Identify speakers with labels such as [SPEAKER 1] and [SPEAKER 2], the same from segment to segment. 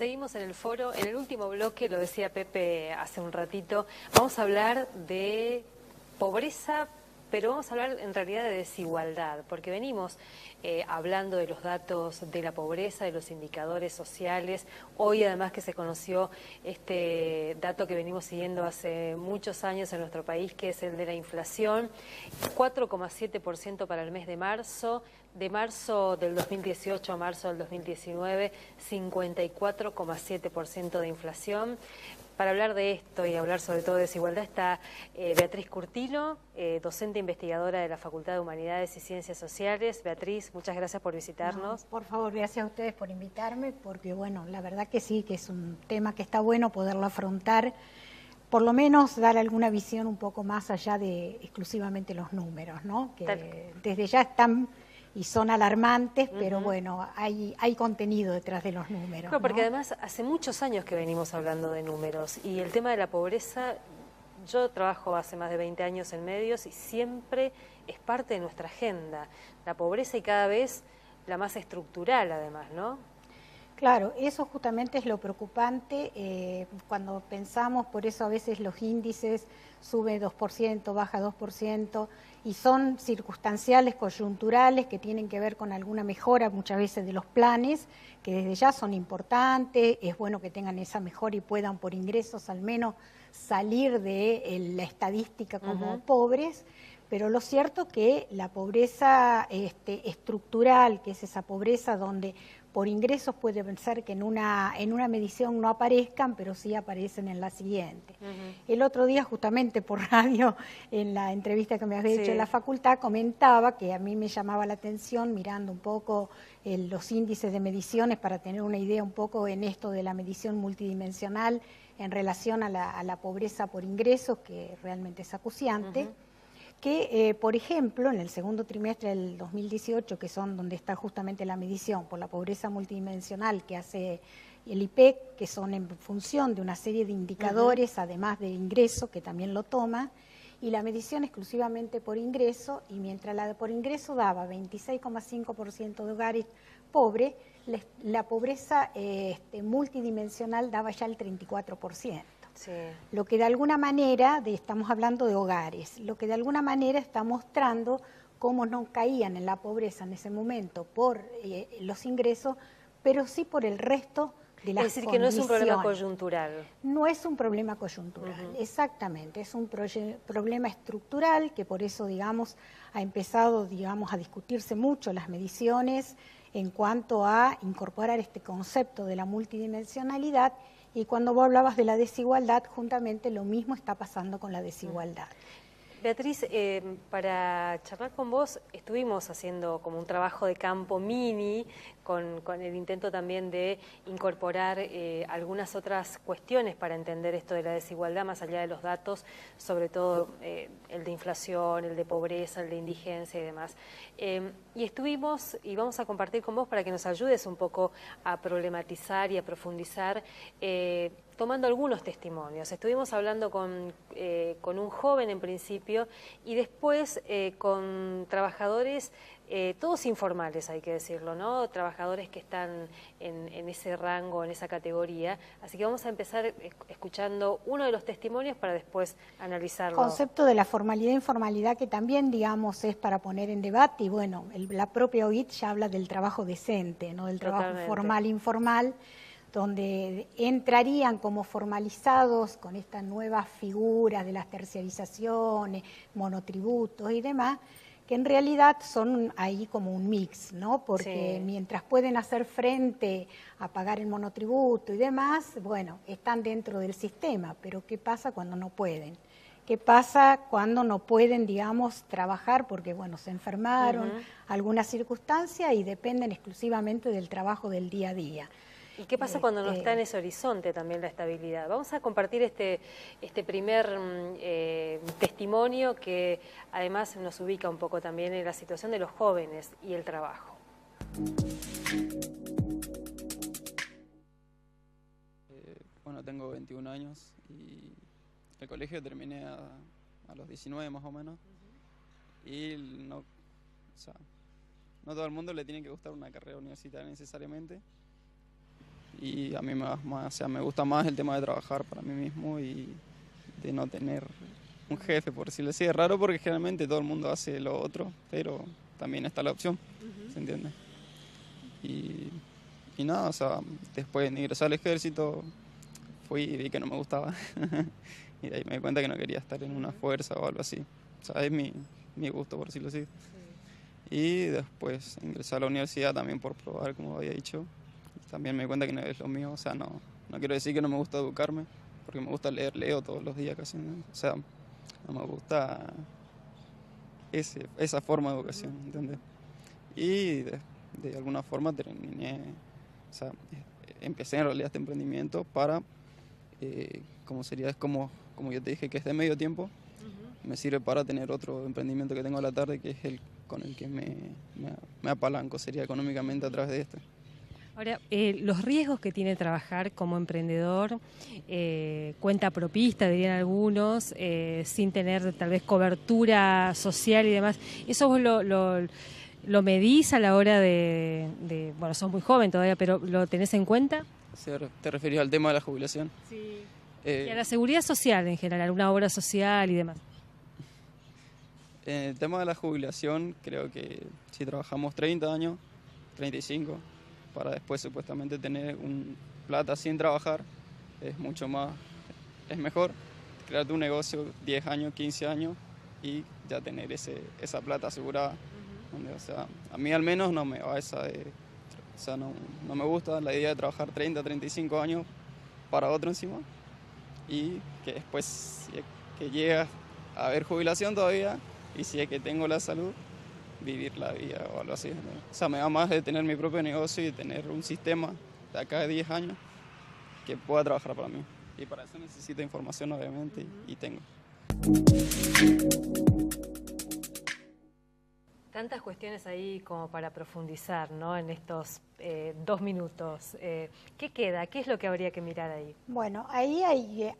[SPEAKER 1] Seguimos en el foro. En el último bloque, lo decía Pepe hace un ratito, vamos a hablar de pobreza, pero vamos a hablar en realidad de desigualdad, porque venimos hablando de los datos de la pobreza, de los indicadores sociales. Hoy además que se conoció este dato que venimos siguiendo hace muchos años en nuestro país, que es el de la inflación, 4,7% para el mes de marzo del 2018 a marzo del 2019, 54,7% de inflación. Para hablar de esto y hablar sobre todo de desigualdad está Beatriz Curtilo, docente investigadora de la Facultad de Humanidades y Ciencias Sociales. Beatriz, muchas gracias por visitarnos.
[SPEAKER 2] No, por favor, gracias a ustedes por invitarme, porque bueno, la verdad que sí, que es un tema que está bueno poderlo afrontar, por lo menos dar alguna visión un poco más allá de exclusivamente los números, ¿no? Que desde ya están y son alarmantes, pero bueno, hay contenido detrás de los números.
[SPEAKER 1] Claro, porque
[SPEAKER 2] ¿no?
[SPEAKER 1] además hace muchos años que venimos hablando de números y el tema de la pobreza, yo trabajo hace más de 20 años en medios y siempre es parte de nuestra agenda. La pobreza y cada vez la más estructural además, ¿no?
[SPEAKER 2] Claro, eso justamente es lo preocupante cuando pensamos, por eso a veces los índices sube 2%, baja 2%, y son circunstanciales, coyunturales, que tienen que ver con alguna mejora muchas veces de los planes, que desde ya son importantes, es bueno que tengan esa mejora y puedan por ingresos al menos salir de la estadística como pobres. Pero lo cierto que la pobreza estructural, que es esa pobreza donde por ingresos puede ser que en una medición no aparezcan, pero sí aparecen en la siguiente. El otro día, justamente por radio, en la entrevista que me había hecho en la facultad, comentaba que a mí me llamaba la atención, mirando un poco los índices de mediciones para tener una idea un poco en esto de la medición multidimensional en relación a la pobreza por ingresos, que realmente es acuciante. Que, por ejemplo, en el segundo trimestre del 2018, que son donde está justamente la medición por la pobreza multidimensional que hace el IPEC, que son en función de una serie de indicadores, además de ingreso, que también lo toma, y la medición exclusivamente por ingreso, y mientras la de por ingreso daba 26,5% de hogares pobres, la pobreza multidimensional daba ya el 34%. Sí. Lo que de alguna manera, estamos hablando de hogares, lo que de alguna manera está mostrando cómo no caían en la pobreza en ese momento por los ingresos, pero sí por el resto de las condiciones. Es decir,
[SPEAKER 1] que no es un problema coyuntural.
[SPEAKER 2] No es un problema coyuntural, exactamente, es un problema estructural que por eso, digamos, ha empezado, digamos, a discutirse mucho las mediciones en cuanto a incorporar este concepto de la multidimensionalidad. Y cuando vos hablabas de la desigualdad, juntamente lo mismo está pasando con la desigualdad.
[SPEAKER 1] Beatriz, para charlar con vos estuvimos haciendo como un trabajo de campo mini con el intento también de incorporar algunas otras cuestiones para entender esto de la desigualdad más allá de los datos, sobre todo el de inflación, el de pobreza, el de indigencia y demás. Y estuvimos, y vamos a compartir con vos para que nos ayudes un poco a problematizar y a profundizar tomando algunos testimonios. Estuvimos hablando con un joven en principio y después con trabajadores, todos informales hay que decirlo, ¿no? Trabajadores que están en ese rango, en esa categoría. Así que vamos a empezar escuchando uno de los testimonios para después analizarlo.
[SPEAKER 2] El concepto de la formalidad e informalidad que también, digamos, es para poner en debate y bueno, la propia OIT ya habla del trabajo decente, ¿no? Del trabajo formal e informal, donde entrarían como formalizados con estas nuevas figuras de las terciarizaciones, monotributos y demás, que en realidad son ahí como un mix, ¿no? Porque mientras pueden hacer frente a pagar el monotributo y demás, bueno, están dentro del sistema, pero ¿qué pasa cuando no pueden? ¿Qué pasa cuando no pueden, digamos, trabajar porque, bueno, se enfermaron, alguna circunstancia y dependen exclusivamente del trabajo del día a día?
[SPEAKER 1] ¿Y qué pasa cuando no está en ese horizonte también la estabilidad? Vamos a compartir este primer testimonio que además nos ubica un poco también en la situación de los jóvenes y el trabajo.
[SPEAKER 3] Bueno, tengo 21 años y el colegio terminé a los 19 más o menos. Y no todo el mundo le tiene que gustar una carrera universitaria necesariamente. y a mí me gusta más el tema de trabajar para mí mismo y de no tener un jefe, por decirlo así. Es raro porque generalmente todo el mundo hace lo otro, pero también está la opción, ¿se entiende? Y nada, o sea, después de ingresar al ejército fui y vi que no me gustaba y de ahí me di cuenta que no quería estar en una fuerza o algo así. O sea, es mi gusto, por decirlo así. Y después ingresé a la universidad también por probar, como había dicho. También me di cuenta que no es lo mío, o sea, no quiero decir que no me gusta educarme, porque me gusta leer, leo todos los días casi, ¿no? O sea, no me gusta esa forma de educación, ¿entiendes? Y de alguna forma terminé, o sea, empecé en realidad este emprendimiento para, como sería, es como yo te dije, que es de medio tiempo, me sirve para tener otro emprendimiento que tengo a la tarde, que es el con el que me apalanco, sería económicamente a través de este.
[SPEAKER 1] Ahora, los riesgos que tiene trabajar como emprendedor, cuenta propista, dirían algunos, sin tener tal vez cobertura social y demás, ¿eso vos lo medís a la hora de bueno, sos muy joven todavía, pero lo tenés en cuenta?
[SPEAKER 3] ¿Te referís al tema de la jubilación?
[SPEAKER 1] Sí. Y a la seguridad social en general, alguna obra social y demás.
[SPEAKER 3] En el tema de la jubilación, creo que si trabajamos 30 años, 35, para después supuestamente tener un plata sin trabajar, es mucho más, es mejor crear tu negocio 10 años, 15 años y ya tener esa plata asegurada. O sea, a mí al menos no me va o sea, no me gusta la idea de trabajar 30, 35 años para otro encima y que después que llega a haber jubilación todavía y si es que tengo la salud, vivir la vida o algo así, ¿no? O sea, me da más de tener mi propio negocio y tener un sistema de acá de 10 años que pueda trabajar para mí. Y para eso necesito información, obviamente, y tengo.
[SPEAKER 1] Tantas cuestiones ahí como para profundizar, ¿no? En estos 2 minutos. ¿Qué queda? ¿Qué es lo que habría que mirar ahí?
[SPEAKER 2] Bueno, ahí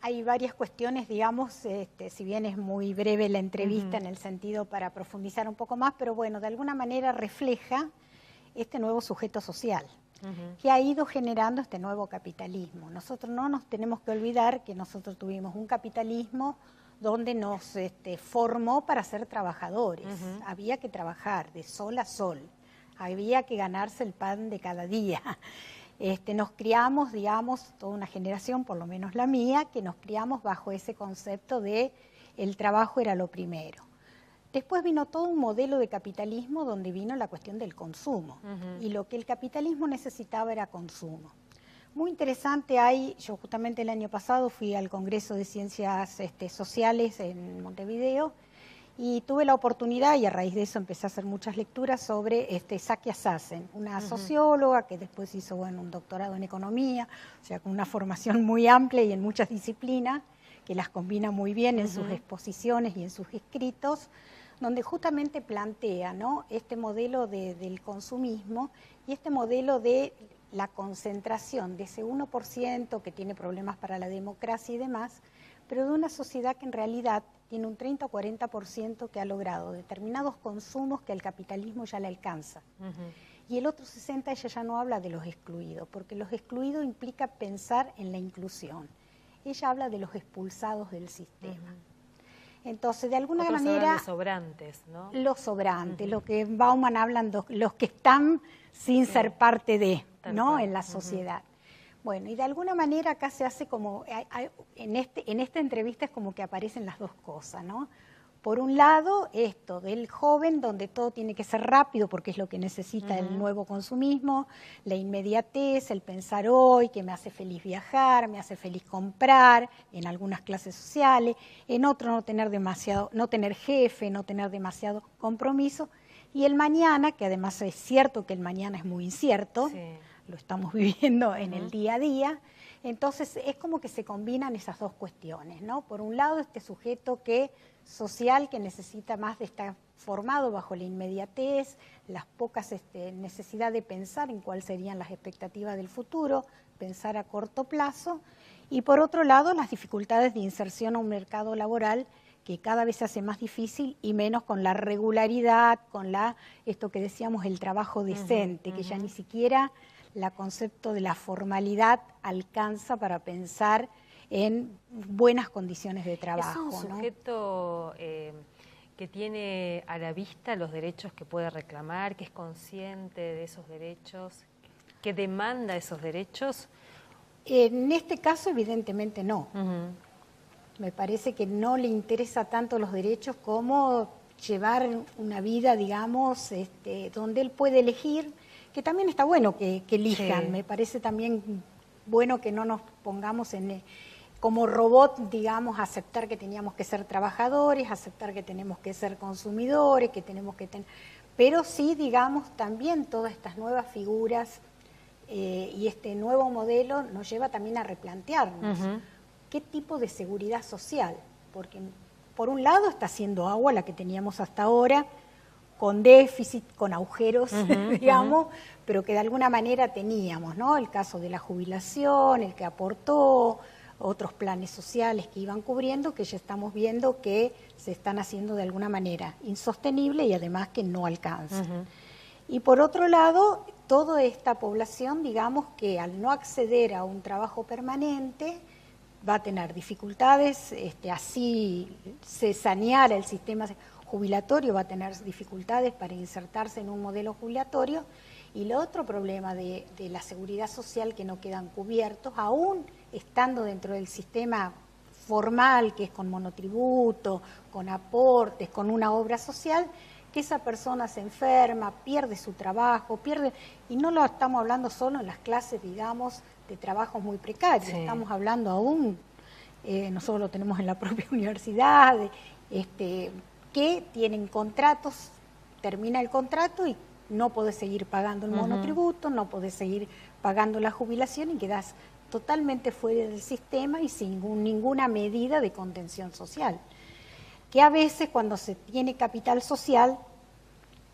[SPEAKER 2] hay varias cuestiones, digamos, si bien es muy breve la entrevista en el sentido para profundizar un poco más, pero bueno, de alguna manera refleja este nuevo sujeto social que ha ido generando este nuevo capitalismo. Nosotros no nos tenemos que olvidar que nosotros tuvimos un capitalismo donde nos formó para ser trabajadores. Había que trabajar de sol a sol, había que ganarse el pan de cada día. Nos criamos, digamos, toda una generación, por lo menos la mía, que nos criamos bajo ese concepto de el trabajo era lo primero. Después vino todo un modelo de capitalismo donde vino la cuestión del consumo. Y lo que el capitalismo necesitaba era consumo. Muy interesante yo justamente el año pasado fui al Congreso de Ciencias Sociales en Montevideo y tuve la oportunidad, y a raíz de eso empecé a hacer muchas lecturas sobre Zakia Sassen, una socióloga que después hizo un doctorado en economía, o sea, con una formación muy amplia y en muchas disciplinas, que las combina muy bien en sus exposiciones y en sus escritos, donde justamente plantea, ¿no?, este modelo del consumismo y este modelo de la concentración de ese 1% que tiene problemas para la democracia y demás, pero de una sociedad que en realidad tiene un 30 o 40% que ha logrado determinados consumos que el capitalismo ya le alcanza. Y el otro 60% ella ya no habla de los excluidos, porque los excluidos implica pensar en la inclusión. Ella habla de los expulsados del sistema. Entonces, de alguna manera...
[SPEAKER 1] Los sobrantes, ¿no?
[SPEAKER 2] Los sobrantes, lo que Bauman hablan, los que están sin ser parte de, ¿no?, en la sociedad. Bueno, y de alguna manera acá se hace como, en esta entrevista es como que aparecen las dos cosas, ¿no? Por un lado, esto del joven, donde todo tiene que ser rápido, porque es lo que necesita el nuevo consumismo, la inmediatez, el pensar hoy, que me hace feliz viajar, me hace feliz comprar, en algunas clases sociales, en otro no tener jefe, no tener demasiado compromiso, y el mañana, que además es cierto que el mañana es muy incierto, lo estamos viviendo en el día a día. Entonces es como que se combinan esas dos cuestiones, ¿no? Por un lado, este sujeto social que necesita más de estar formado bajo la inmediatez, las pocas necesidad de pensar en cuáles serían las expectativas del futuro, pensar a corto plazo, y por otro lado, las dificultades de inserción a un mercado laboral que cada vez se hace más difícil y menos con la regularidad, con esto que decíamos, el trabajo decente, que ya ni siquiera el concepto de la formalidad alcanza para pensar en buenas condiciones de trabajo.
[SPEAKER 1] ¿Es un sujeto que tiene a la vista los derechos que puede reclamar, que es consciente de esos derechos, que demanda esos derechos?
[SPEAKER 2] En este caso, evidentemente no. Me parece que no le interesa tanto los derechos como llevar una vida, digamos, donde él puede elegir, que también está bueno que elijan. Sí. Me parece también bueno que no nos pongamos como robot, digamos, aceptar que teníamos que ser trabajadores, aceptar que tenemos que ser consumidores, que tenemos que tener... Pero sí, digamos, también todas estas nuevas figuras y este nuevo modelo nos lleva también a replantearnos qué tipo de seguridad social, porque por un lado está haciendo agua la que teníamos hasta ahora, con déficit, con agujeros, digamos, pero que de alguna manera teníamos, ¿no? El caso de la jubilación, el que aportó, otros planes sociales que iban cubriendo, que ya estamos viendo que se están haciendo de alguna manera insostenible y además que no alcanzan. Y por otro lado, toda esta población, digamos que al no acceder a un trabajo permanente, va a tener dificultades, así se saneara el sistema jubilatorio, va a tener dificultades para insertarse en un modelo jubilatorio, y el otro problema de la seguridad social que no quedan cubiertos, aún estando dentro del sistema formal, que es con monotributo, con aportes, con una obra social, que esa persona se enferma, pierde su trabajo, y no lo estamos hablando solo en las clases, digamos, de trabajos muy precarios, estamos hablando aún, nosotros lo tenemos en la propia universidad, que tienen contratos, termina el contrato y no podés seguir pagando el monotributo, no podés seguir pagando la jubilación y quedás totalmente fuera del sistema y sin ninguna medida de contención social. Que a veces cuando se tiene capital social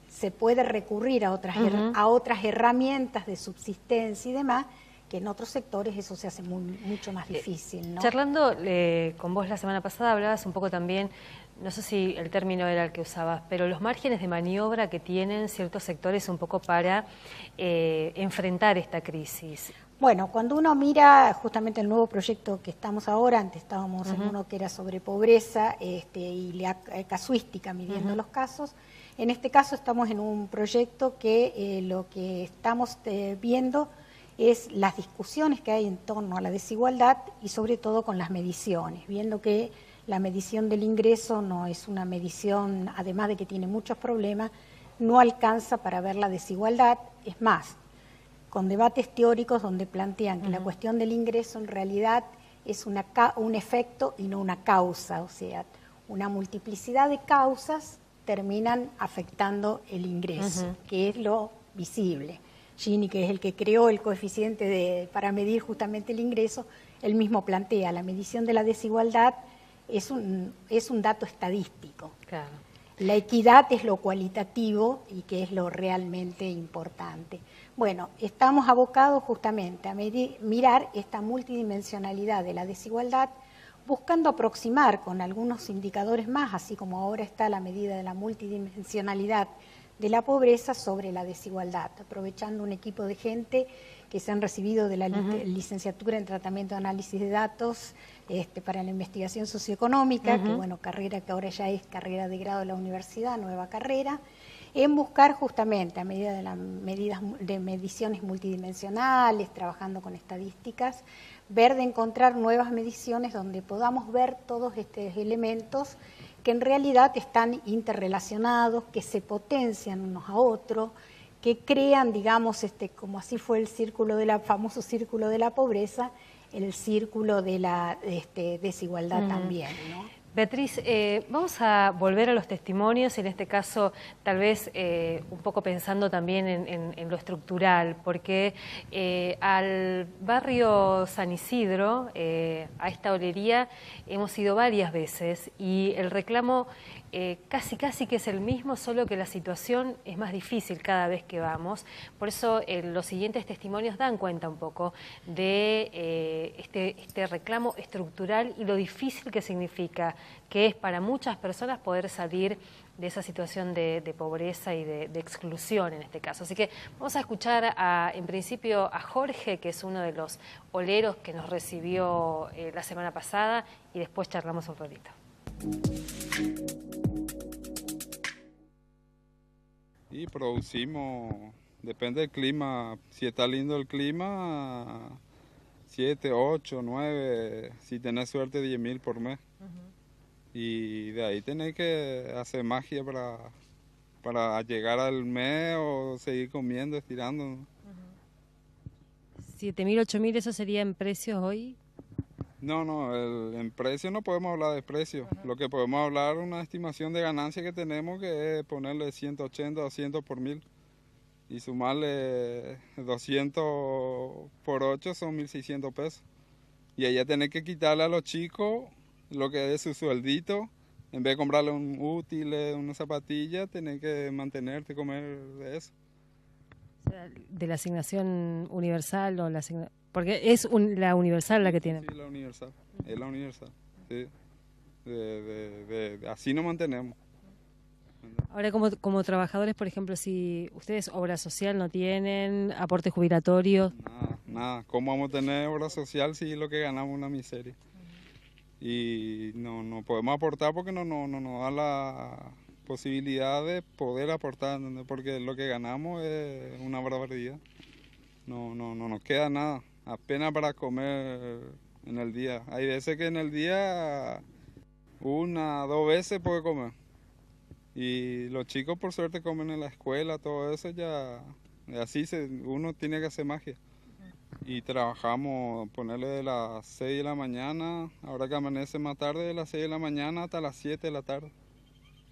[SPEAKER 2] se puede recurrir a otras herramientas de subsistencia y demás, que en otros sectores eso se hace mucho más difícil, ¿no?
[SPEAKER 1] Charlando con vos la semana pasada hablabas un poco también, no sé si el término era el que usabas, pero los márgenes de maniobra que tienen ciertos sectores un poco para enfrentar esta crisis.
[SPEAKER 2] Bueno, cuando uno mira justamente el nuevo proyecto que estamos ahora, antes estábamos en uno que era sobre pobreza y la casuística, midiendo los casos. En este caso estamos en un proyecto que lo que estamos viendo es las discusiones que hay en torno a la desigualdad y sobre todo con las mediciones, viendo que la medición del ingreso no es una medición, además de que tiene muchos problemas, no alcanza para ver la desigualdad, es más, con debates teóricos donde plantean que la cuestión del ingreso en realidad es un efecto y no una causa, o sea, una multiplicidad de causas terminan afectando el ingreso, que es lo visible. Gini, que es el que creó el coeficiente para medir justamente el ingreso, él mismo plantea, la medición de la desigualdad es un dato estadístico. Claro. La equidad es lo cualitativo y que es lo realmente importante. Bueno, estamos abocados justamente a mirar esta multidimensionalidad de la desigualdad, buscando aproximar con algunos indicadores más, así como ahora está la medida de la multidimensionalidad de la pobreza sobre la desigualdad, aprovechando un equipo de gente que se han recibido de la licenciatura en tratamiento de análisis de datos para la investigación socioeconómica, que bueno, carrera que ahora ya es carrera de grado de la universidad, nueva carrera, en buscar justamente a medida de las medidas de mediciones multidimensionales, trabajando con estadísticas, ver de encontrar nuevas mediciones donde podamos ver todos estos elementos que en realidad están interrelacionados, que se potencian unos a otros, que crean, digamos, como así fue el famoso círculo de la pobreza, el círculo de la desigualdad también, ¿no?
[SPEAKER 1] Beatriz, vamos a volver a los testimonios, en este caso tal vez un poco pensando también en lo estructural, porque al barrio San Isidro, a esta olería, hemos ido varias veces y el reclamo casi que es el mismo, solo que la situación es más difícil cada vez que vamos. Por eso los siguientes testimonios dan cuenta un poco de este reclamo estructural y lo difícil que significa, que es para muchas personas poder salir de esa situación de pobreza y de exclusión en este caso. Así que vamos a escuchar en principio a Jorge, que es uno de los oleros que nos recibió la semana pasada, y después charlamos un ratito.
[SPEAKER 4] Y producimos, depende del clima, si está lindo el clima, 7, 8, 9, si tenés suerte 10.000 por mes. Y de ahí tenés que hacer magia para llegar al mes o seguir comiendo, estirando.
[SPEAKER 1] 7.000, 8.000, ¿eso sería en precios hoy?
[SPEAKER 4] No, en precio no podemos hablar de precio. Lo que podemos hablar es una estimación de ganancia que tenemos, que es ponerle 180, 200 por 1.000. Y sumarle 200 por 8 son 1.600 pesos. Y allá tenés que quitarle a los chicos lo que es su sueldito. En vez de comprarle un útil, una zapatilla, tenés que mantenerte, comer de eso.
[SPEAKER 1] O sea, de la asignación universal o porque es la universal la que tienen.
[SPEAKER 4] Sí, la universal. Es la universal. Sí. Así nos mantenemos.
[SPEAKER 1] Ahora, como trabajadores, por ejemplo, si ustedes obra social no tienen, aportes jubilatorios.
[SPEAKER 4] Nada. ¿Cómo vamos a tener obra social si lo que ganamos es una miseria? Y no podemos aportar porque no nos da la posibilidad de poder aportar, ¿entendés? Porque lo que ganamos es una barbaridad. No nos queda nada, apenas para comer en el día. Hay veces que en el día 1, 2 veces puede comer. Y los chicos por suerte comen en la escuela, todo eso ya, así uno tiene que hacer magia. Y trabajamos, ponerle de las 6 de la mañana, ahora que amanece más tarde, de las 6 de la mañana hasta las 7 de la tarde.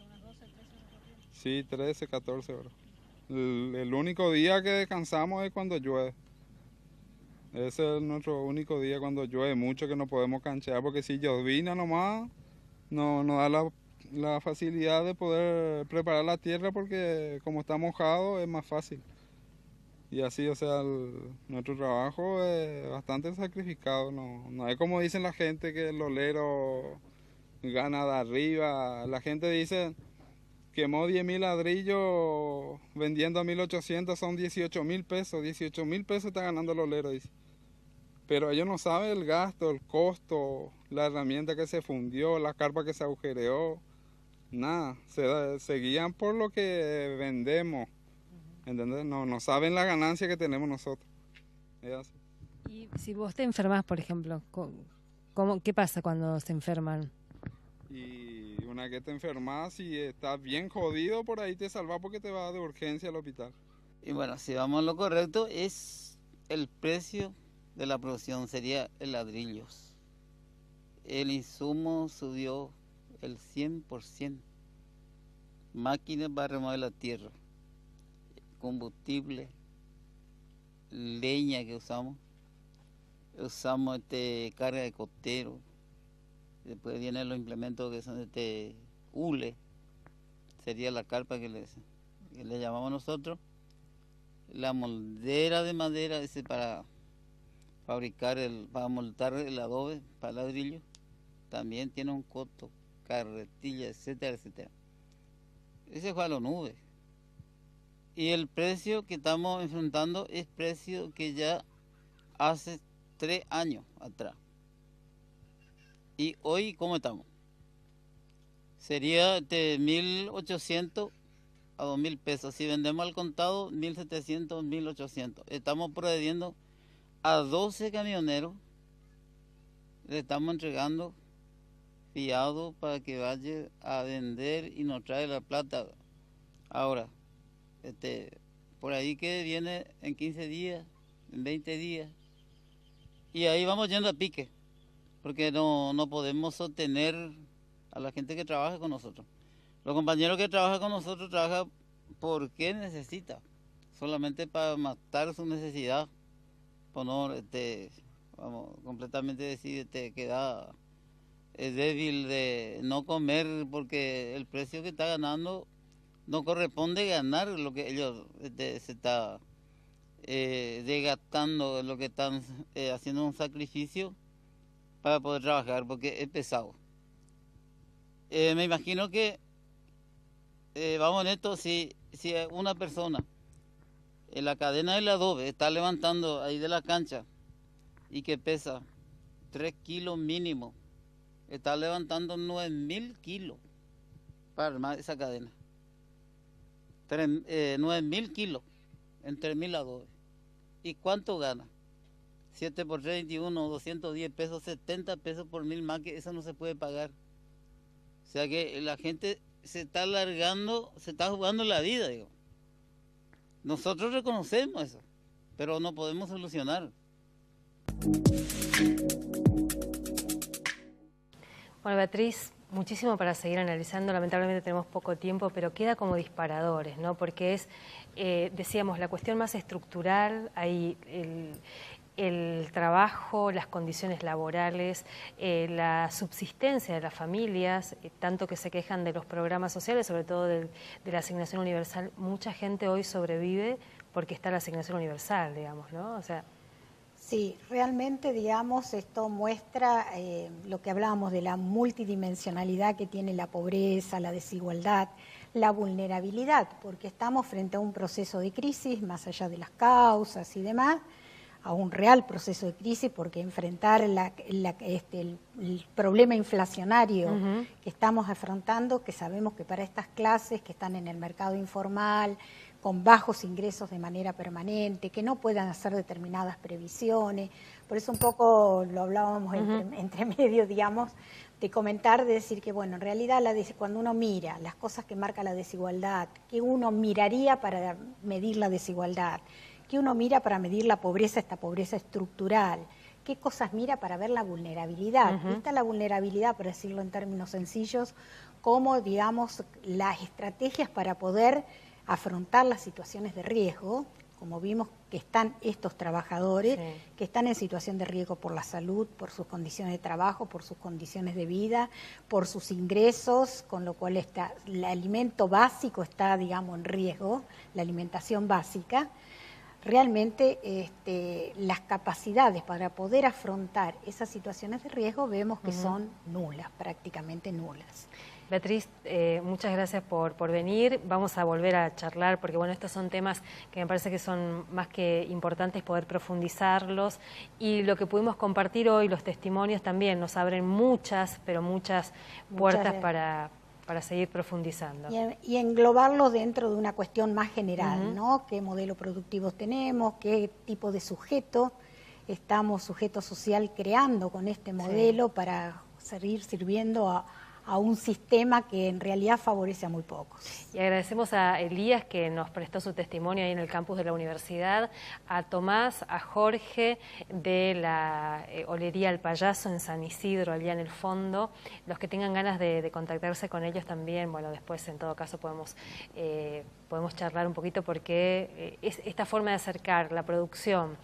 [SPEAKER 4] ¿Unas 12, 13 horas? Sí, 13, 14 horas. El único día que descansamos es cuando llueve. Ese es nuestro único día cuando llueve mucho, que no podemos canchear, porque si llovina nomás, no nos da la facilidad de poder preparar la tierra, porque como está mojado es más fácil. Y así, o sea, nuestro trabajo es bastante sacrificado, no es como dicen la gente que el olero gana de arriba. La gente dice, quemó 10.000 ladrillos vendiendo a 1.800, son 18.000 pesos, 18.000 pesos está ganando el olero, dice. Pero ellos no saben el gasto, el costo, la herramienta que se fundió, la carpa que se agujereó, nada, se guían por lo que vendemos. ¿Entendés? No saben la ganancia que tenemos nosotros. Es así.
[SPEAKER 1] Y si vos te enfermas, por ejemplo, ¿qué pasa cuando se enferman?
[SPEAKER 4] Y una que te enfermas, si estás bien jodido, por ahí te salvas porque te vas de urgencia al hospital.
[SPEAKER 5] Y bueno, si vamos a lo correcto, es el precio de la producción, sería el ladrillos. El insumo subió el 100%. Máquinas para remover la tierra, combustible, leña que usamos carga de costero, después vienen los implementos que son hule, sería la carpa que le llamamos nosotros, la moldera de madera ese para fabricar para montar el adobe para ladrillo, también tiene un costo, carretilla, etcétera. Ese fue a la nube. Y el precio que estamos enfrentando es precio que ya hace 3 años atrás. Y hoy, ¿cómo estamos? Sería de 1.800 a 2.000 pesos. Si vendemos al contado, 1.700, 1.800. Estamos procediendo a 12 camioneros. Le estamos entregando fiado para que vaya a vender y nos trae la plata. Ahora, por ahí que viene en 15 días, en 20 días, y ahí vamos yendo a pique, porque no podemos sostener a la gente que trabaja con nosotros. Los compañeros que trabajan con nosotros trabajan porque necesita, solamente para matar su necesidad, por no, vamos, completamente decir, queda débil de no comer porque el precio que está ganando no corresponde ganar lo que ellos se está desgastando, lo que están haciendo un sacrificio para poder trabajar porque es pesado. Me imagino que, vamos en esto, si una persona en la cadena del adobe está levantando ahí de la cancha y que pesa 3 kilos mínimo, está levantando 9.000 kilos para armar esa cadena. 9.000 kilos en 3.000 adobes. ¿Y cuánto gana? 7 por 31, 210 pesos, 70 pesos por 1.000 más, que eso no se puede pagar. O sea que la gente se está alargando, se está jugando la vida, digo. Nosotros reconocemos eso, pero no podemos solucionar.
[SPEAKER 1] Bueno, Beatriz, muchísimo para seguir analizando. Lamentablemente tenemos poco tiempo, pero queda como disparadores, ¿no? Porque es, decíamos, la cuestión más estructural, ahí el trabajo, las condiciones laborales, la subsistencia de las familias, tanto que se quejan de los programas sociales, sobre todo de la asignación universal. Mucha gente hoy sobrevive porque está la asignación universal, digamos, ¿no? O sea,
[SPEAKER 2] sí, realmente, digamos, esto muestra lo que hablábamos de la multidimensionalidad que tiene la pobreza, la desigualdad, la vulnerabilidad, porque estamos frente a un proceso de crisis, más allá de las causas y demás, a un real proceso de crisis, porque enfrentar el problema inflacionario que estamos afrontando, que sabemos que para estas clases que están en el mercado informal, con bajos ingresos de manera permanente, que no puedan hacer determinadas previsiones, por eso un poco lo hablábamos entre medio, digamos, de comentar, de decir que, bueno, en realidad cuando uno mira las cosas que marca la desigualdad, que uno miraría para medir la desigualdad, que uno mira para medir la pobreza, esta pobreza estructural, qué cosas mira para ver la vulnerabilidad. Esta la vulnerabilidad, por decirlo en términos sencillos, como, digamos, las estrategias para poder afrontar las situaciones de riesgo, como vimos que están estos trabajadores, que están en situación de riesgo por la salud, por sus condiciones de trabajo, por sus condiciones de vida, por sus ingresos, con lo cual el alimento básico está, digamos, en riesgo, la alimentación básica. Realmente las capacidades para poder afrontar esas situaciones de riesgo vemos que son nulas, prácticamente nulas.
[SPEAKER 1] Beatriz, muchas gracias por venir. Vamos a volver a charlar porque, bueno, estos son temas que me parece que son más que importantes poder profundizarlos, y lo que pudimos compartir hoy, los testimonios también nos abren muchas, pero muchas puertas para seguir profundizando.
[SPEAKER 2] Y englobarlo dentro de una cuestión más general, ¿no? ¿Qué modelo productivo tenemos? ¿Qué tipo de sujeto sujeto social creando con este modelo para seguir sirviendo a un sistema que en realidad favorece a muy pocos?
[SPEAKER 1] Y agradecemos a Elías, que nos prestó su testimonio ahí en el campus de la universidad, a Tomás, a Jorge de la Olería El Payaso en San Isidro, allá en el fondo. Los que tengan ganas de contactarse con ellos también, bueno, después en todo caso podemos charlar un poquito, porque es esta forma de acercar la producción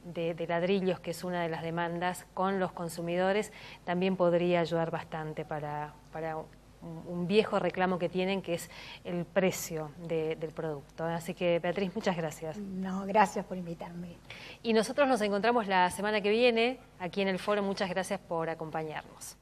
[SPEAKER 1] de ladrillos, que es una de las demandas, con los consumidores, también podría ayudar bastante para un viejo reclamo que tienen, que es el precio del producto. Así que, Beatriz, muchas gracias.
[SPEAKER 2] No, gracias por invitarme.
[SPEAKER 1] Y nosotros nos encontramos la semana que viene aquí en el foro. Muchas gracias por acompañarnos.